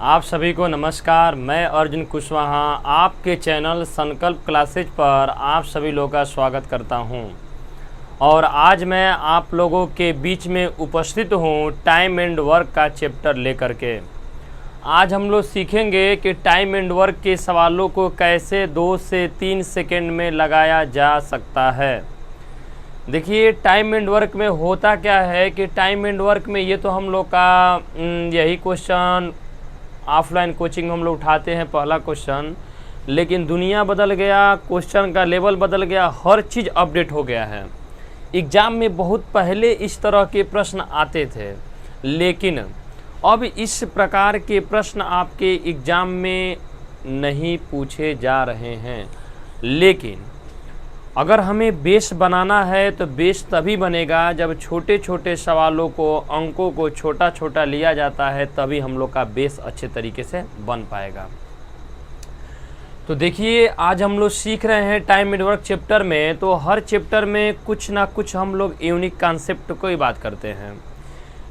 आप सभी को नमस्कार। मैं अर्जुन कुशवाहा आपके चैनल संकल्प क्लासेज पर आप सभी लोगों का स्वागत करता हूं। और आज मैं आप लोगों के बीच में उपस्थित हूं टाइम एंड वर्क का चैप्टर लेकर के। आज हम लोग सीखेंगे कि टाइम एंड वर्क के सवालों को कैसे 2 से 3 सेकंड में लगाया जा सकता है। देखिए, टाइम एंड वर्क में होता क्या है कि टाइम एंड वर्क में ये तो हम लोग का यही क्वेश्चन ऑफलाइन कोचिंग हम लोग उठाते हैं, पहला क्वेश्चन। लेकिन दुनिया बदल गया, क्वेश्चन का लेवल बदल गया, हर चीज़ अपडेट हो गया है। एग्ज़ाम में बहुत पहले इस तरह के प्रश्न आते थे, लेकिन अब इस प्रकार के प्रश्न आपके एग्ज़ाम में नहीं पूछे जा रहे हैं। लेकिन अगर हमें बेस बनाना है तो बेस तभी बनेगा जब छोटे छोटे सवालों को, अंकों को छोटा छोटा लिया जाता है, तभी हम लोग का बेस अच्छे तरीके से बन पाएगा। तो देखिए, आज हम लोग सीख रहे हैं टाइम एंड वर्क चैप्टर में। तो हर चैप्टर में कुछ ना कुछ हम लोग यूनिक कॉन्सेप्ट को ही बात करते हैं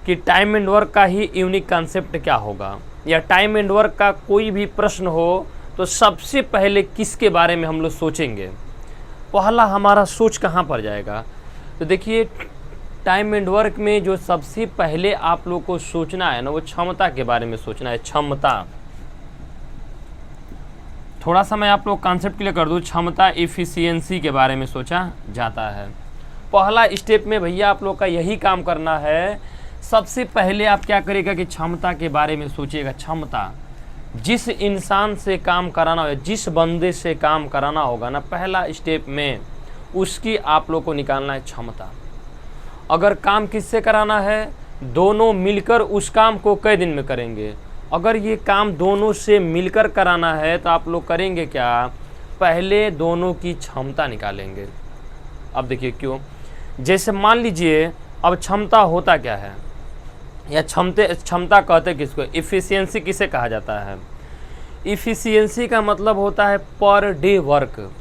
कि टाइम एंड वर्क का ही यूनिक कॉन्सेप्ट क्या होगा, या टाइम एंड वर्क का कोई भी प्रश्न हो तो सबसे पहले किसके बारे में हम लोग सोचेंगे, पहला हमारा सोच कहाँ पर जाएगा। तो देखिए, टाइम एंड वर्क में जो सबसे पहले आप लोग को सोचना है ना, वो क्षमता के बारे में सोचना है। क्षमता, थोड़ा सा मैं आप लोग कॉन्सेप्ट क्लियर कर दूँ। क्षमता, एफिशिएंसी के बारे में सोचा जाता है। पहला स्टेप में भैया आप लोग का यही काम करना है। सबसे पहले आप क्या करेगा कि क्षमता के बारे में सोचिएगा। क्षमता, जिस इंसान से काम कराना होगा, जिस बंदे से काम कराना होगा ना, पहला स्टेप में उसकी आप लोग को निकालना है क्षमता। अगर काम किससे कराना है, दोनों मिलकर उस काम को कई दिन में करेंगे। अगर ये काम दोनों से मिलकर कराना है तो आप लोग करेंगे क्या, पहले दोनों की क्षमता निकालेंगे। अब देखिए क्यों, जैसे मान लीजिए अब क्षमता होता क्या है, या क्षमता कहते किसको, इफ़िशियंसी किसे कहा जाता है। इफ़िशियंसी का मतलब होता है पर डे वर्क,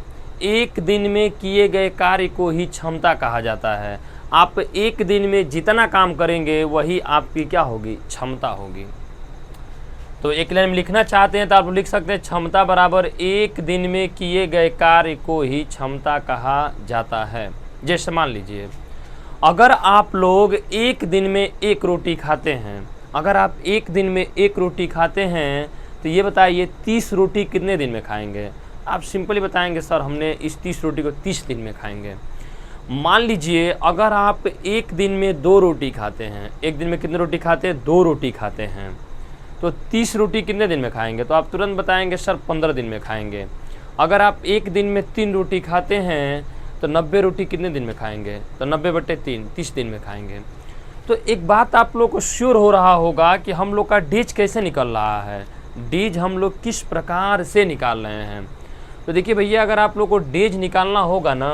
एक दिन में किए गए कार्य को ही क्षमता कहा जाता है। आप एक दिन में जितना काम करेंगे वही आपकी क्या होगी, क्षमता होगी। तो एक लाइन में लिखना चाहते हैं तो आप लिख सकते हैं, क्षमता बराबर एक दिन में किए गए कार्य को ही क्षमता कहा जाता है। जैसे मान लीजिए, अगर आप लोग एक दिन में एक रोटी खाते हैं, अगर आप एक दिन में एक रोटी खाते हैं तो ये बताइए 30 रोटी कितने दिन में खाएंगे। आप सिंपली बताएंगे सर हमने इस 30 रोटी को 30 दिन में खाएंगे। मान लीजिए अगर आप एक दिन में 2 रोटी खाते हैं, एक दिन में कितने रोटी खाते हैं, 2 रोटी खाते हैं, तो 30 रोटी कितने दिन में खाएंगे, तो आप तुरंत बताएंगे सर 15 दिन में खाएंगे। अगर आप एक दिन में 3 रोटी खाते हैं तो 90 रोटी कितने दिन में खाएंगे, तो 90/3 30 दिन में खाएंगे। तो एक बात आप लोग को श्योर हो रहा होगा कि हम लोग का डेज कैसे निकल रहा है, डेज हम लोग किस प्रकार से निकाल रहे हैं। तो देखिए भैया, अगर आप लोग को डेज निकालना होगा ना,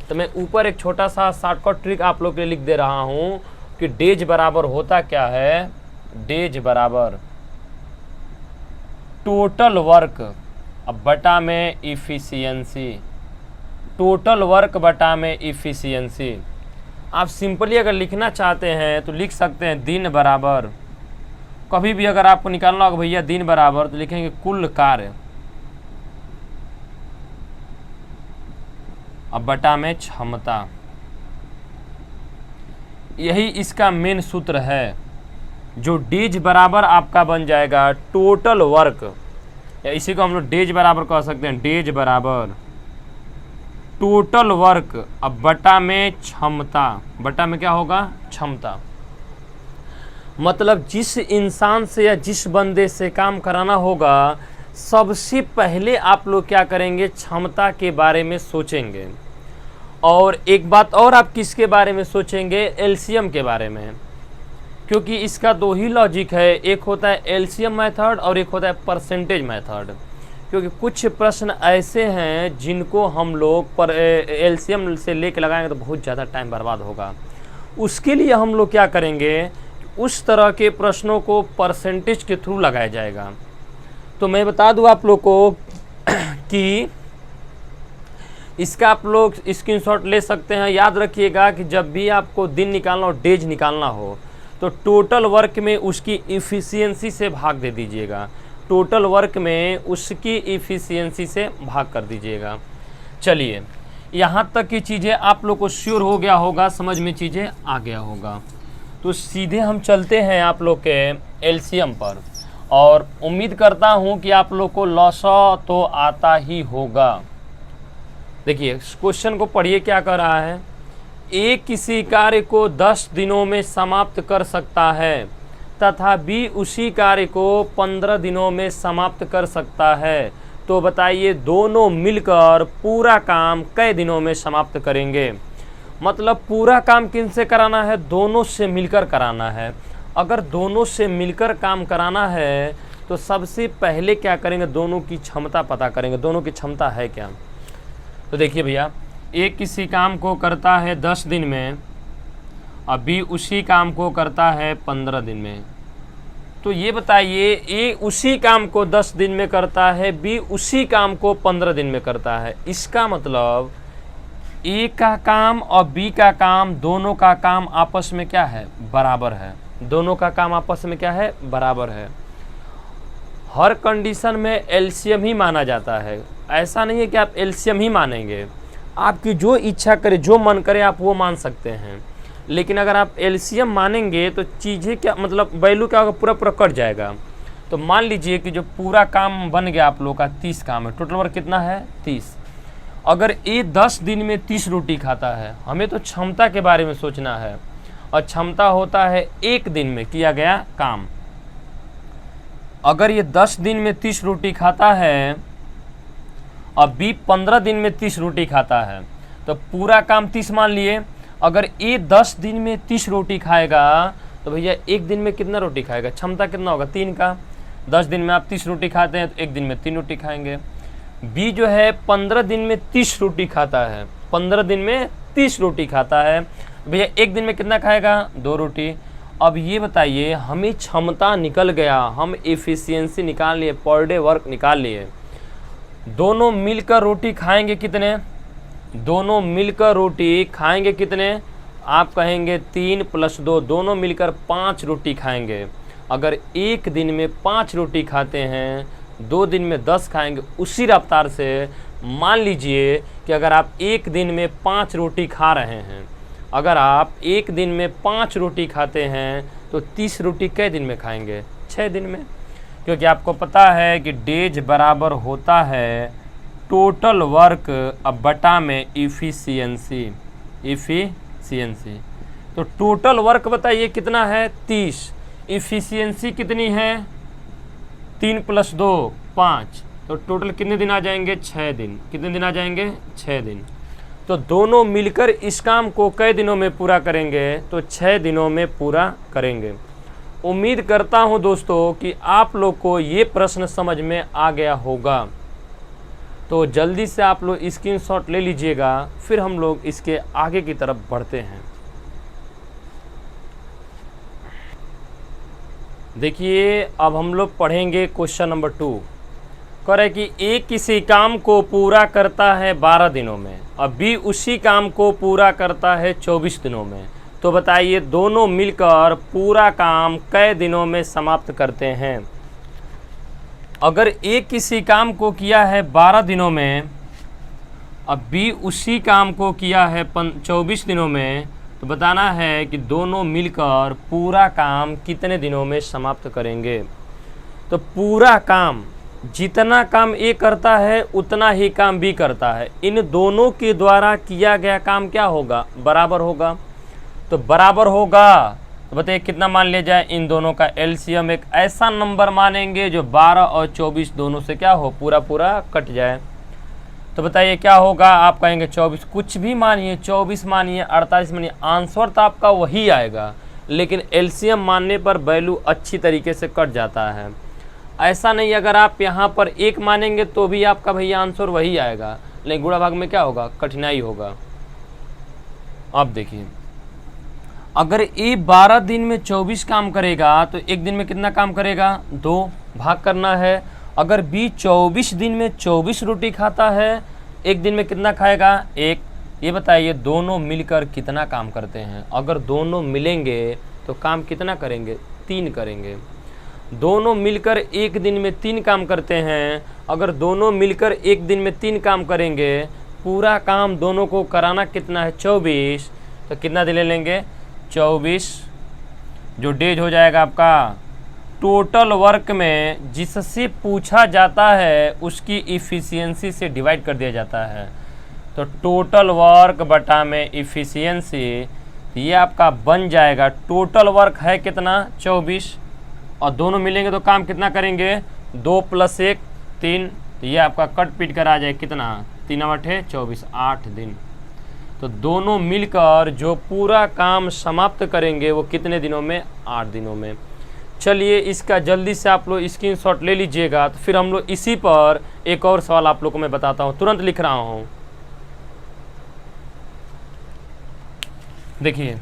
तो मैं ऊपर एक छोटा सा शॉर्टकट ट्रिक आप लोग के लिए लिख दे रहा हूँ कि डेज बराबर होता क्या है। डेज बराबर टोटल वर्क अब बटा में इफिशियंसी, टोटल वर्क बटा में इफिशियंसी। आप सिंपली अगर लिखना चाहते हैं तो लिख सकते हैं दिन बराबर, कभी भी अगर आपको निकालना होगा भैया दिन बराबर, तो लिखेंगे कुल कार्य अब बटा में क्षमता। यही इसका मेन सूत्र है, जो डेज बराबर आपका बन जाएगा टोटल वर्क, या इसी को हम लोग डेज बराबर कह सकते हैं। डेज बराबर टोटल वर्क अब बटा में क्षमता, बटा में क्या होगा, क्षमता। मतलब जिस इंसान से या जिस बंदे से काम कराना होगा, सबसे पहले आप लोग क्या करेंगे, क्षमता के बारे में सोचेंगे। और एक बात और, आप किसके बारे में सोचेंगे, एलसीएम के बारे में, क्योंकि इसका 2 ही लॉजिक है। एक होता है एलसीएम मेथड और एक होता है परसेंटेज मेथड। क्योंकि कुछ प्रश्न ऐसे हैं जिनको हम लोग पर एलसीएम से लेके लगाएंगे तो बहुत ज़्यादा टाइम बर्बाद होगा। उसके लिए हम लोग क्या करेंगे, उस तरह के प्रश्नों को परसेंटेज के थ्रू लगाया जाएगा। तो मैं बता दूं आप लोग को कि इसका आप लोग स्क्रीनशॉट ले सकते हैं। याद रखिएगा कि जब भी आपको दिन निकालना हो, डेज निकालना हो, तो टोटल वर्क में उसकी इफ़िशियंसी से भाग दे दीजिएगा। टोटल वर्क में उसकी इफ़िशियंसी से भाग कर दीजिएगा। चलिए, यहाँ तक की चीज़ें आप लोग को श्योर हो गया होगा, समझ में चीज़ें आ गया होगा। तो सीधे हम चलते हैं आप लोग के एलसीएम पर, और उम्मीद करता हूँ कि आप लोग को लॉसा तो आता ही होगा। देखिए क्वेश्चन को पढ़िए, क्या कर रहा है। ए किसी कार्य को 10 दिनों में समाप्त कर सकता है तथा बी उसी कार्य को 15 दिनों में समाप्त कर सकता है, तो बताइए दोनों मिलकर पूरा काम कई दिनों में समाप्त करेंगे। मतलब पूरा काम किनसे कराना है, दोनों से मिलकर कराना है। अगर दोनों से मिलकर काम कराना है तो सबसे पहले क्या करेंगे, दोनों की क्षमता पता करेंगे, दोनों की क्षमता है क्या। तो देखिए भैया, ए किसी काम को करता है 10 दिन में और बी उसी काम को करता है 15 दिन में। तो ये बताइए, ए उसी काम को 10 दिन में करता है, बी उसी काम को 15 दिन में करता है। इसका मतलब ए का काम और बी का काम, दोनों का काम आपस में क्या है, बराबर है। दोनों का काम आपस में क्या है, बराबर है। हर कंडीशन में एलसीएम ही माना जाता है। ऐसा नहीं है कि आप एलसीएम ही मानेंगे, आपकी जो इच्छा करे, जो मन करे आप वो मान सकते हैं। लेकिन अगर आप एलसीएम मानेंगे तो चीज़ें क्या मतलब वैल्यू क्या होगा, पूरा पूरा कट जाएगा। तो मान लीजिए कि जो पूरा काम बन गया आप लोग का 30 काम है, टोटल वर्क कितना है 30। अगर ए 10 दिन में 30 रोटी खाता है, हमें तो क्षमता के बारे में सोचना है, और क्षमता होता है 1 दिन में किया गया काम। अगर ये 10 दिन में 30 रोटी खाता है और बी 15 दिन में 30 रोटी खाता है, तो पूरा काम 30 मान लिए। अगर ए 10 दिन में 30 रोटी खाएगा तो भैया 1 दिन में कितना रोटी खाएगा, क्षमता कितना होगा 3 का। 10 दिन में आप 30 रोटी खाते हैं तो 1 दिन में 3 रोटी खाएंगे। बी जो है 15 दिन में 30 रोटी खाता है, 15 दिन में 30 रोटी खाता है, भैया 1 दिन में कितना खाएगा, 2 रोटी। अब ये बताइए, हमें क्षमता निकल गया, हम एफिशिएंसी निकाल लिए, पर डे वर्क निकाल लिए। दोनों मिलकर रोटी खाएंगे कितने, दोनों मिलकर रोटी खाएंगे कितने, आप कहेंगे 3 + 2, दोनों मिलकर 5 रोटी खाएंगे। अगर 1 दिन में 5 रोटी खाते हैं, 2 दिन में 10 खाएंगे। उसी रफ्तार से मान लीजिए कि अगर आप 1 दिन में 5 रोटी खा रहे हैं, अगर आप 1 दिन में 5 रोटी खाते हैं तो 30 रोटी कै दिन में खाएंगे, 6 दिन में। क्योंकि आपको पता है कि डेज बराबर होता है टोटल वर्क अब बटा में इफ़िशियंसी। तो टोटल वर्क बताइए कितना है 30, इफ़िशियंसी कितनी है 3 + 2 5, तो टोटल कितने दिन आ जाएंगे 6 दिन। कितने दिन आ जाएंगे 6 दिन। तो दोनों मिलकर इस काम को कई दिनों में पूरा करेंगे, तो 6 दिनों में पूरा करेंगे। उम्मीद करता हूं दोस्तों कि आप लोग को ये प्रश्न समझ में आ गया होगा। तो जल्दी से आप लोग स्क्रीनशॉट ले लीजिएगा, फिर हम लोग इसके आगे की तरफ बढ़ते हैं। देखिए अब हम लोग पढ़ेंगे क्वेश्चन नंबर 2। कह रहे कि ए किसी काम को पूरा करता है 12 दिनों में और बी उसी काम को पूरा करता है 24 दिनों में, तो बताइए दोनों मिलकर पूरा काम कै दिनों में समाप्त करते हैं। अगर ए किसी काम को किया है 12 दिनों में और बी उसी काम को किया है 24 दिनों में, तो बताना है कि दोनों मिलकर पूरा काम कितने दिनों में समाप्त करेंगे। तो पूरा काम, जितना काम ए करता है उतना ही काम बी करता है। इन दोनों के द्वारा किया गया काम क्या होगा, बराबर होगा। तो बराबर होगा तो बताइए कितना मान लिया जाए, इन दोनों का एलसीएम एक ऐसा नंबर मानेंगे जो 12 और 24 दोनों से क्या हो, पूरा पूरा कट जाए। तो बताइए क्या होगा, आप कहेंगे 24, कुछ भी मानिए, 24 मानिए, 48 मानिए, आंसर तो आपका वही आएगा, लेकिन एलसीएम मानने पर वैल्यू अच्छी तरीके से कट जाता है। ऐसा नहीं अगर आप यहाँ पर 1 मानेंगे तो भी आपका भैया आंसर वही आएगा, लेकिन गुणा भाग में क्या होगा, कठिनाई होगा। अब देखिए, अगर ए 12 दिन में 24 काम करेगा तो 1 दिन में कितना काम करेगा, 2 भाग करना है। अगर बी 24 दिन में 24 रोटी खाता है, 1 दिन में कितना खाएगा, 1। ये बताइए दोनों मिलकर कितना काम करते हैं। अगर दोनों मिलेंगे तो काम कितना करेंगे, 3 करेंगे। दोनों मिलकर एक दिन में 3 काम करते हैं, अगर दोनों मिलकर एक दिन में 3 काम करेंगे, पूरा काम दोनों को कराना कितना है 24, तो कितना दिन ले लेंगे 24, जो डेज हो जाएगा आपका टोटल वर्क में जिससे पूछा जाता है उसकी इफ़िशियंसी से डिवाइड कर दिया जाता है। तो टोटल वर्क बटा में इफ़िशियंसी, ये आपका बन जाएगा, टोटल वर्क है कितना 24 और दोनों मिलेंगे तो काम कितना करेंगे 2 + 1 3, तो ये आपका कट पीट कर आ जाए कितना 3 × 8 24, 8 दिन। तो दोनों मिलकर जो पूरा काम समाप्त करेंगे वो कितने दिनों में 8 दिनों में। चलिए इसका जल्दी से आप लोग स्क्रीनशॉट ले लीजिएगा, तो फिर हम लोग इसी पर एक और सवाल आप लोग को मैं बताता हूँ, तुरंत लिख रहा हूँ। देखिए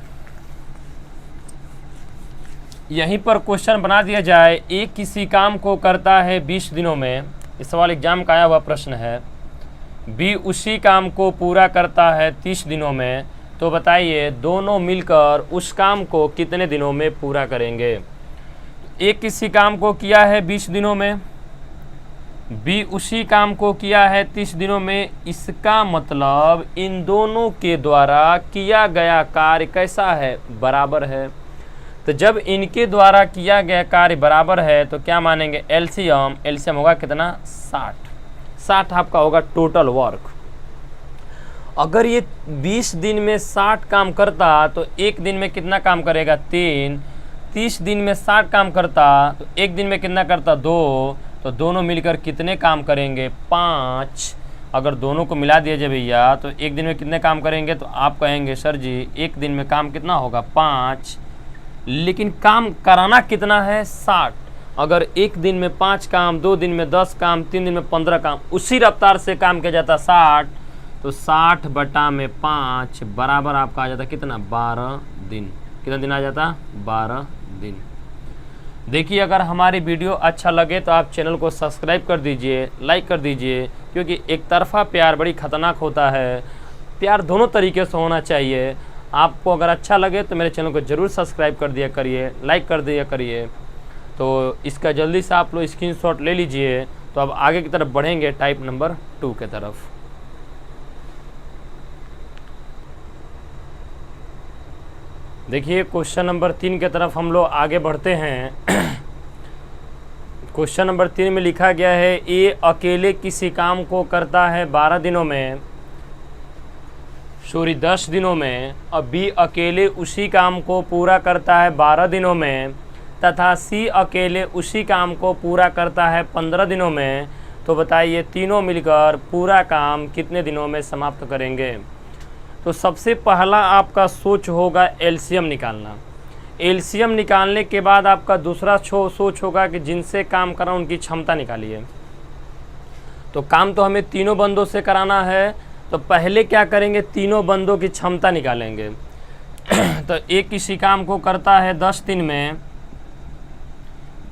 यहीं पर क्वेश्चन बना दिया जाए, एक किसी काम को करता है 20 दिनों में, इस सवाल एग्जाम का आया हुआ प्रश्न है, बी उसी काम को पूरा करता है 30 दिनों में, तो बताइए दोनों मिलकर उस काम को कितने दिनों में पूरा करेंगे। एक किसी काम को किया है 20 दिनों में, बी उसी काम को किया है 30 दिनों में, इसका मतलब इन दोनों के द्वारा किया गया कार्य कैसा है बराबर है। तो जब इनके द्वारा किया गया कार्य बराबर है तो क्या मानेंगे एलसीएम होगा कितना 60 आपका होगा टोटल वर्क। अगर ये 20 दिन में 60 काम करता तो एक दिन में कितना काम करेगा 3, 30 दिन में 60 काम करता तो एक दिन में कितना करता 2, तो दोनों मिलकर कितने काम करेंगे 5। अगर दोनों को मिला दिया जाए भैया तो एक दिन में कितने काम करेंगे, तो आप कहेंगे सर जी एक दिन में काम कितना होगा 5, लेकिन काम कराना कितना है 60। अगर एक दिन में 5 काम, 2 दिन में 10 काम, 3 दिन में 15 काम, उसी रफ्तार से काम किया जाता 60, तो 60 बटा में 5 बराबर आपका आ जाता कितना 12 दिन। कितना दिन आ जाता 12 दिन। देखिए अगर हमारी वीडियो अच्छा लगे तो आप चैनल को सब्सक्राइब कर दीजिए, लाइक कर दीजिए, क्योंकि एक तरफा प्यार बड़ी ख़तरनाक होता है, प्यार दोनों तरीके से होना चाहिए। आपको अगर अच्छा लगे तो मेरे चैनल को ज़रूर सब्सक्राइब कर दिया करिए, लाइक कर दिया करिए। तो इसका जल्दी से आप लोग स्क्रीनशॉट ले लीजिए। तो अब आगे की तरफ बढ़ेंगे टाइप नंबर 2 के तरफ। देखिए क्वेश्चन नंबर 3 के तरफ हम लोग आगे बढ़ते हैं। क्वेश्चन नंबर 3 में लिखा गया है ए अकेले किसी काम को करता है 12 दिनों में, 10 दिनों में, और बी अकेले उसी काम को पूरा करता है 12 दिनों में, तथा सी अकेले उसी काम को पूरा करता है 15 दिनों में। तो बताइए तीनों मिलकर पूरा काम कितने दिनों में समाप्त करेंगे। तो सबसे पहला आपका सोच होगा एलसीएम निकालना। एलसीएम निकालने के बाद आपका दूसरा सोच होगा कि जिनसे काम करा उनकी क्षमता निकालिए। तो काम तो हमें तीनों बंदों से कराना है, तो पहले क्या करेंगे तीनों बंदों की क्षमता निकालेंगे। तो एक किसी काम को करता है 10 दिन में,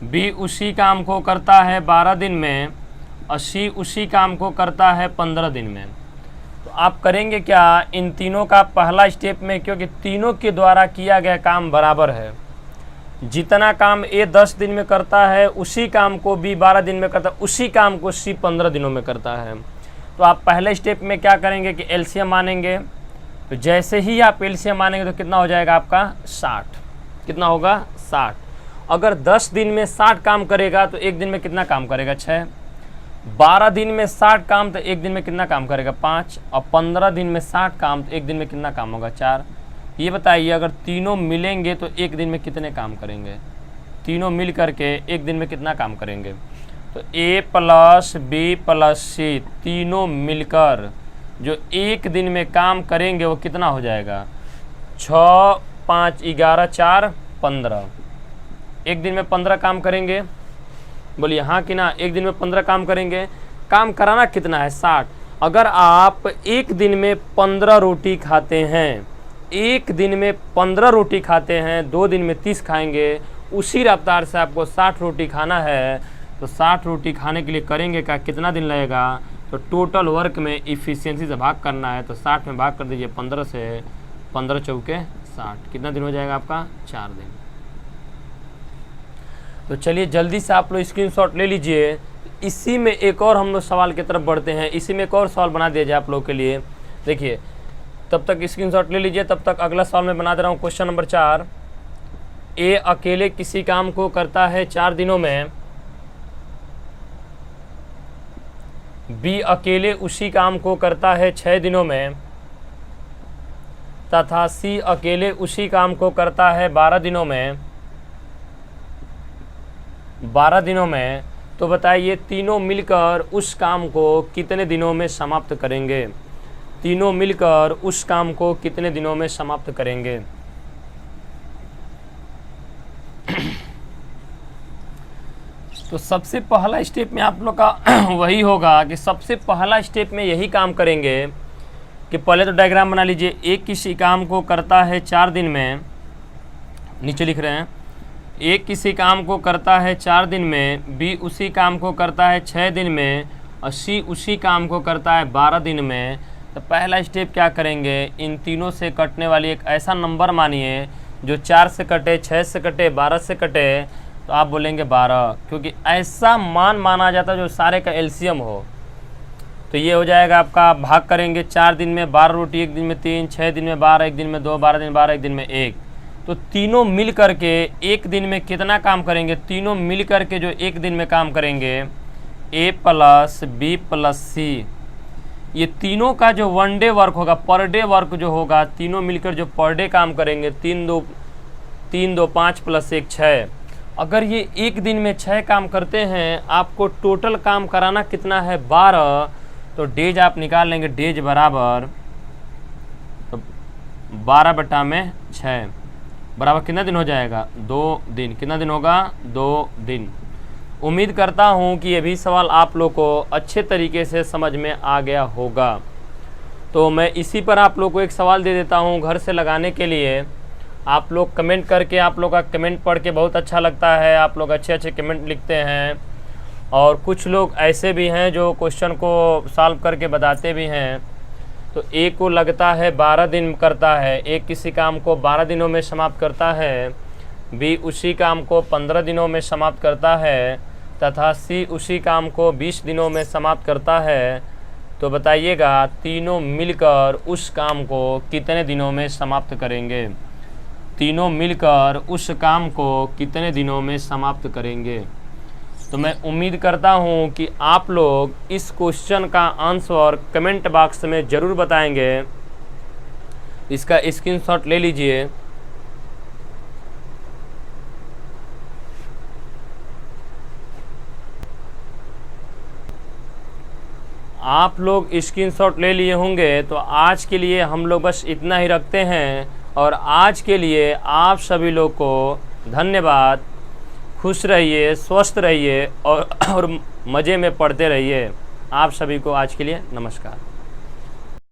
बी उसी काम को करता है 12 दिन में, और सी उसी काम को करता है 15 दिन में। तो आप करेंगे क्या इन तीनों का पहला स्टेप में, क्योंकि तीनों के द्वारा किया गया काम बराबर है, जितना काम ए 10 दिन में करता है उसी काम को बी 12 दिन में करता है, उसी काम को सी 15 दिनों में करता है। तो आप पहले स्टेप में क्या करेंगे कि एलसीएम मानेंगे। तो जैसे ही आप एलसीएम मानेंगे तो कितना हो जाएगा आपका 60। कितना होगा 60। अगर 10 दिन में 60 काम करेगा तो एक दिन में कितना काम करेगा 6। 12 दिन में 60 काम तो एक दिन में कितना काम करेगा 5, और 15 दिन में 60 काम तो एक दिन में कितना काम होगा 4। ये बताइए अगर तीनों मिलेंगे तो एक दिन में कितने काम करेंगे, तीनों मिल करके एक दिन में कितना काम करेंगे। तो ए प्लस बी प्लस सी तीनों मिलकर जो एक दिन में काम करेंगे वो कितना हो जाएगा 6, 5, 11, 4, 15। एक दिन में 15 काम करेंगे, बोलिए हाँ कि ना। एक दिन में 15 काम करेंगे। काम कराना कितना है 60। अगर आप एक दिन में 15 रोटी खाते हैं, एक दिन में 15 रोटी खाते हैं, 2 दिन में 30 खाएंगे, उसी रफ्तार से आपको 60 रोटी खाना है। तो 60 रोटी खाने के लिए करेंगे क्या, कितना दिन लगेगा। तो टोटल वर्क में इफ़िशियंसी से भाग करना है, तो 60 में भाग कर दीजिए 15 से, 15 चौके 60। कितना दिन हो जाएगा आपका 4 दिन। तो चलिए जल्दी से आप लोग स्क्रीनशॉट ले लीजिए। इसी में एक और हम लोग सवाल की तरफ बढ़ते हैं। इसी में एक और सवाल बना दिया जाए आप लोग के लिए। देखिए तब तक स्क्रीनशॉट ले लीजिए, तब तक अगला सवाल मैं बना दे रहा हूँ। क्वेश्चन नंबर 4, ए अकेले किसी काम को करता है 4 दिनों में, बी अकेले उसी काम को करता है 6 दिनों में, तथा सी अकेले उसी काम को करता है 12 दिनों में। 12 दिनों में तो बताइए तीनों मिलकर उस काम को कितने दिनों में समाप्त करेंगे। तीनों मिलकर उस काम को कितने दिनों में समाप्त करेंगे। तो सबसे पहला स्टेप में आप लोग का वही होगा कि सबसे पहला स्टेप में यही काम करेंगे कि पहले तो डायग्राम बना लीजिए। एक किसी काम को करता है 4 दिन में, नीचे लिख रहे हैं, एक किसी काम को करता है 4 दिन में, बी उसी काम को करता है 6 दिन में और सी उसी काम को करता है 12 दिन में। तो पहला स्टेप क्या करेंगे, इन तीनों से कटने वाली एक ऐसा नंबर मानिए जो 4 से कटे, 6 से कटे, 12 से कटे, तो आप बोलेंगे 12, क्योंकि ऐसा मान माना जाता है जो सारे का एलसीएम हो। तो ये हो जाएगा आपका, भाग करेंगे 4 दिन में 12 रोटी, एक दिन में 3, 6 दिन में 12, एक दिन में 2, 12 दिन 12, एक दिन में 1। तो तीनों मिल करके एक दिन में कितना काम करेंगे। तीनों मिल करके जो एक दिन में काम करेंगे, ए प्लस बी प्लस सी, ये तीनों का जो 1 डे वर्क होगा, पर डे वर्क जो होगा, तीनों मिलकर जो पर डे काम करेंगे, 3 2 5 प्लस 1 6। अगर ये एक दिन में 6 काम करते हैं, आपको टोटल काम कराना कितना है 12। तो डेज आप निकाल लेंगे, डेज बराबर तो 12/6 बराबर कितना दिन हो जाएगा, 2 दिन। कितना दिन होगा, 2 दिन। उम्मीद करता हूँ कि ये भी सवाल आप लोग को अच्छे तरीके से समझ में आ गया होगा। तो मैं इसी पर आप लोग को एक सवाल दे देता हूँ घर से लगाने के लिए। आप लोग कमेंट करके, आप लोग का कमेंट पढ़ के बहुत अच्छा लगता है, आप लोग अच्छे अच्छे कमेंट लिखते हैं और कुछ लोग ऐसे भी हैं जो क्वेश्चन को सॉल्व करके बताते भी हैं। तो ए को लगता है 12 दिन करता है, एक किसी काम को 12 दिनों में समाप्त करता है, बी उसी काम को 15 दिनों में समाप्त करता है तथा सी उसी काम को 20 दिनों में समाप्त करता है। तो बताइएगा तीनों मिलकर उस काम को कितने दिनों में समाप्त करेंगे। तीनों मिलकर उस काम को कितने दिनों में समाप्त करेंगे। तो मैं उम्मीद करता हूँ कि आप लोग इस क्वेश्चन का आंसर कमेंट बॉक्स में ज़रूर बताएंगे। इसका स्क्रीनशॉट ले लीजिए। आप लोग स्क्रीनशॉट ले लिए होंगे। तो आज के लिए हम लोग बस इतना ही रखते हैं और आज के लिए आप सभी लोग को धन्यवाद। खुश रहिए, स्वस्थ रहिए और मज़े में पढ़ते रहिए। आप सभी को आज के लिए नमस्कार।